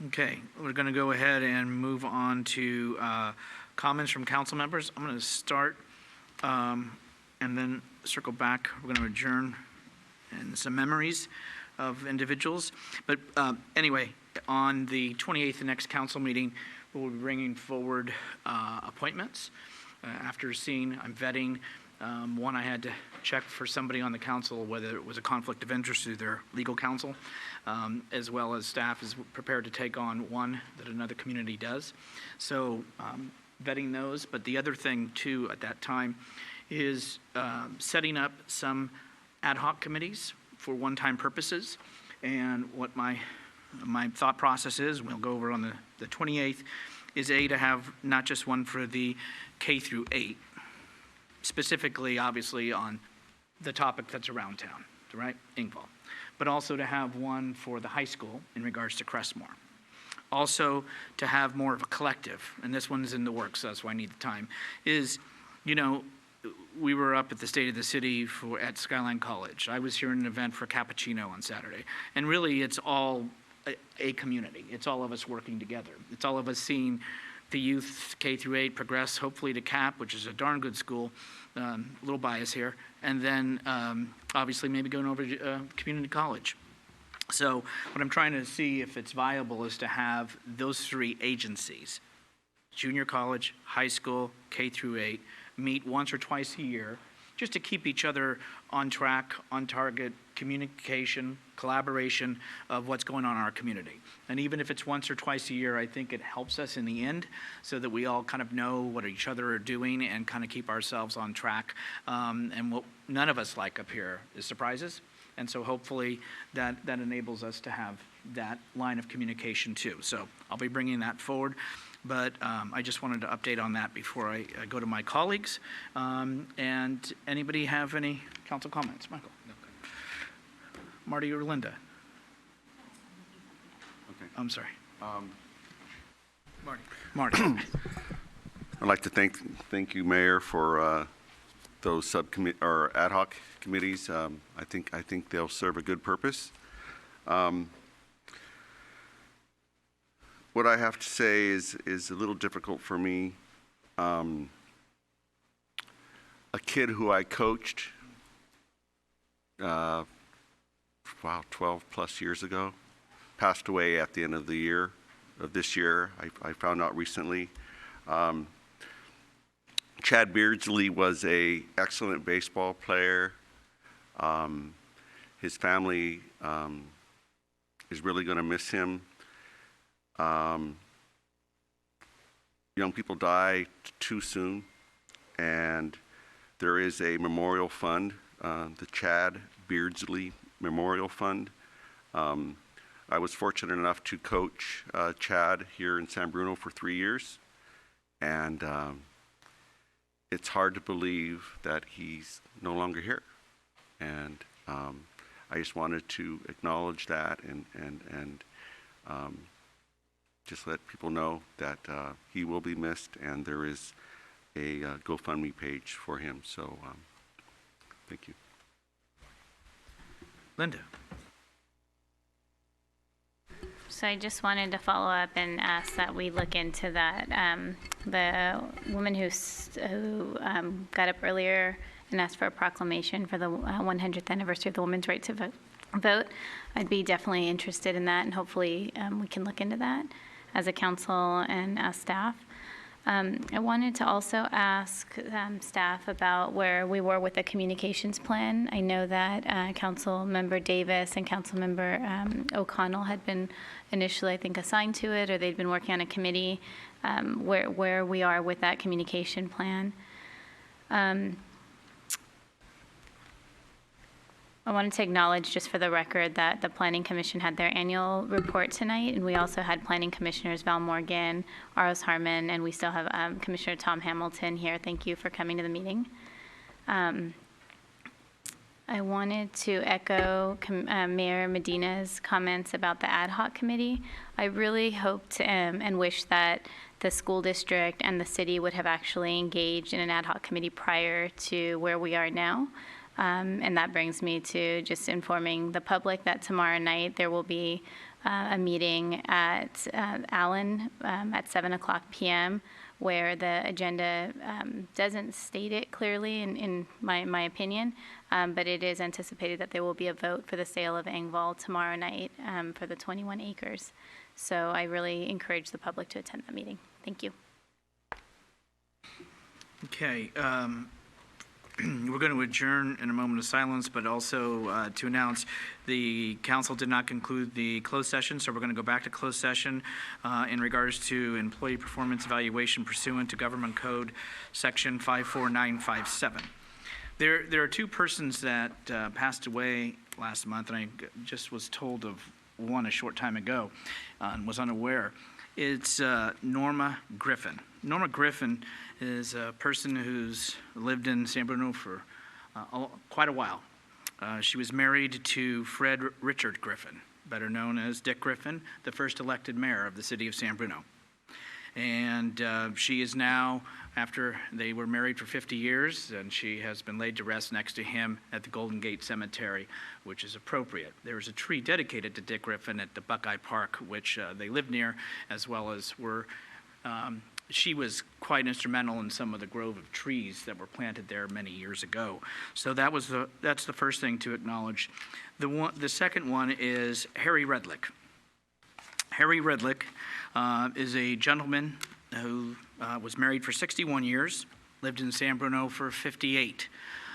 Okay, we're going to go ahead and move on to comments from council members. I'm going to start and then circle back. We're going to adjourn and some memories of individuals. But anyway, on the 28th, the next council meeting, we'll be bringing forward appointments. After seeing, I'm vetting. One, I had to check for somebody on the council whether it was a conflict of interest through their legal counsel, as well as staff is prepared to take on one that another community does. So vetting those. But the other thing, too, at that time is setting up some ad hoc committees for one-time purposes. And what my thought process is, we'll go over on the 28th, is to have not just one for the K through 8, specifically, obviously, on the topic that's around town, right, Ingval, but also to have one for the high school in regards to Crestmore. Also, to have more of a collective, and this one's in the works, so that's why I need the time, is, you know, we were up at the State of the City at Skyline College. I was here at an event for Cappuccino on Saturday, and really it's all a community. It's all of us working together. It's all of us seeing the youth K through 8 progress, hopefully to CAP, which is a darn good school, a little bias here, and then obviously maybe going over to community college. So what I'm trying to see if it's viable is to have those three agencies, junior college, high school, K through 8, meet once or twice a year, just to keep each other on track, on target, communication, collaboration of what's going on in our community. And even if it's once or twice a year, I think it helps us in the end so that we all kind of know what each other are doing and kind of keep ourselves on track. And what none of us like up here is surprises. And so hopefully that enables us to have that line of communication too. So I'll be bringing that forward. But I just wanted to update on that before I go to my colleagues. And anybody have any council comments? Michael? No. Marty or Linda? Okay. I'm sorry. Marty. I'd like to thank you, Mayor, for those subcommittee or ad hoc committees. I think they'll serve a good purpose. What I have to say is a little difficult for me. A kid who I coached, 12 plus years ago, passed away at the end of this year. I found out recently. Chad Beardsley was an excellent baseball player. His family is really going to miss him. Young people die too soon, and there is a memorial fund, the Chad Beardsley Memorial Fund. I was fortunate enough to coach Chad here in San Bruno for 3 years, and it's hard to believe that he's no longer here. And I just wanted to acknowledge that and just let people know that he will be missed, and there is a GoFundMe page for him. So thank you. Linda. So I just wanted to follow up and ask that we look into that. The woman who got up earlier and asked for a proclamation for the 100th anniversary of the women's right to vote, I'd be definitely interested in that, and hopefully we can look into that as a council and as staff. I wanted to also ask staff about where we were with the communications plan. I know that Council Member Davis and Council Member O'Connell had been initially, I think, assigned to it, or they'd been working on a committee, where we are with that communication plan. I wanted to acknowledge, just for the record, that the Planning Commission had their annual report tonight, and we also had Planning Commissioners Val Morgan, Aros Harmon, and we still have Commissioner Tom Hamilton here. Thank you for coming to the meeting. I wanted to echo Mayor Medina's comments about the ad hoc committee. I really hoped and wish that the school district and the city would have actually engaged in an ad hoc committee prior to where we are now. And that brings me to just informing the public that tomorrow night there will be a meeting at Allen at 7 o'clock p.m., where the agenda doesn't state it clearly, in my opinion, but it is anticipated that there will be a vote for the sale of Engvall tomorrow night for the 21 acres. So I really encourage the public to attend that meeting. Thank you. Okay, we're going to adjourn in a moment of silence, but also to announce the council did not conclude the closed session, so we're going to go back to closed session in regards to employee performance evaluation pursuant to Government Code Section 54957. There are two persons that passed away last month, and I just was told of one a short time ago and was unaware. It's Norma Griffin. Norma Griffin is a person who's lived in San Bruno for quite a while. She was married to Fred Richard Griffin, better known as Dick Griffin, the first elected mayor of the city of San Bruno. And she is now, after they were married for 50 years, and she has been laid to rest next to him at the Golden Gate Cemetery, which is appropriate. There is a tree dedicated to Dick Griffin at the Buckeye Park, which they live near, as well as were she was quite instrumental in some of the grove of trees that were planted there many years ago. So that's the first thing to acknowledge. The second one is Harry Redlick. Harry Redlick is a gentleman who was married for 61 years, lived in San Bruno for 58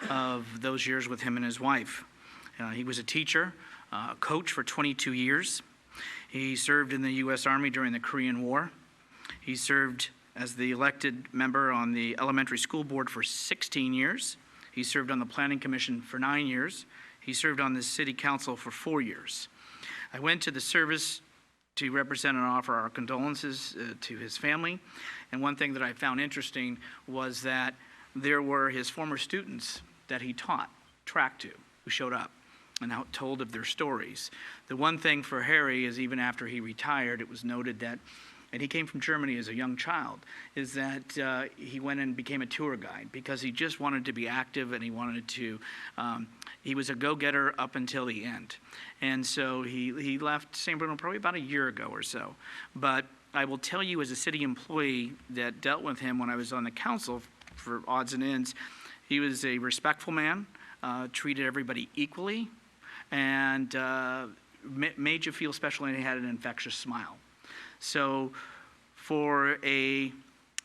of those years with him and his wife. He was a teacher, coach for 22 years. He served in the U.S. Army during the Korean War. He served as the elected member on the elementary school board for 16 years. He served on the planning commission for 9 years. He served on the city council for 4 years. I went to the service to represent and offer our condolences to his family. And one thing that I found interesting was that there were his former students that he taught track to who showed up and told of their stories. The one thing for Harry is, even after he retired, it was noted that, and he came from Germany as a young child, is that he went and became a tour guide because he just wanted to be active, and he wanted to, he was a go-getter up until the end. And so he left San Bruno probably about a year ago or so. But I will tell you, as a city employee that dealt with him when I was on the council for odds and ends, he was a respectful man, treated everybody equally, and made you feel special, and he had an infectious smile. So for a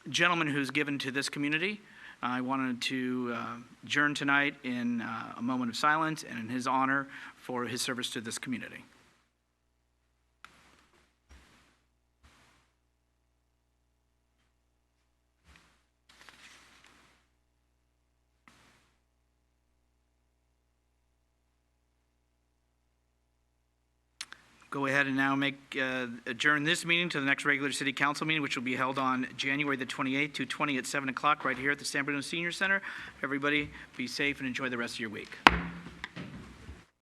gentleman who's given to this community, I wanted to adjourn tonight in a moment of silence and in his honor for his service to this community. Go ahead and now adjourn this meeting to the next regular city council meeting, which will be held on January the 28th, 2020 at 7 o'clock right here at the San Bruno Senior Center. Everybody be safe and enjoy the rest of your week.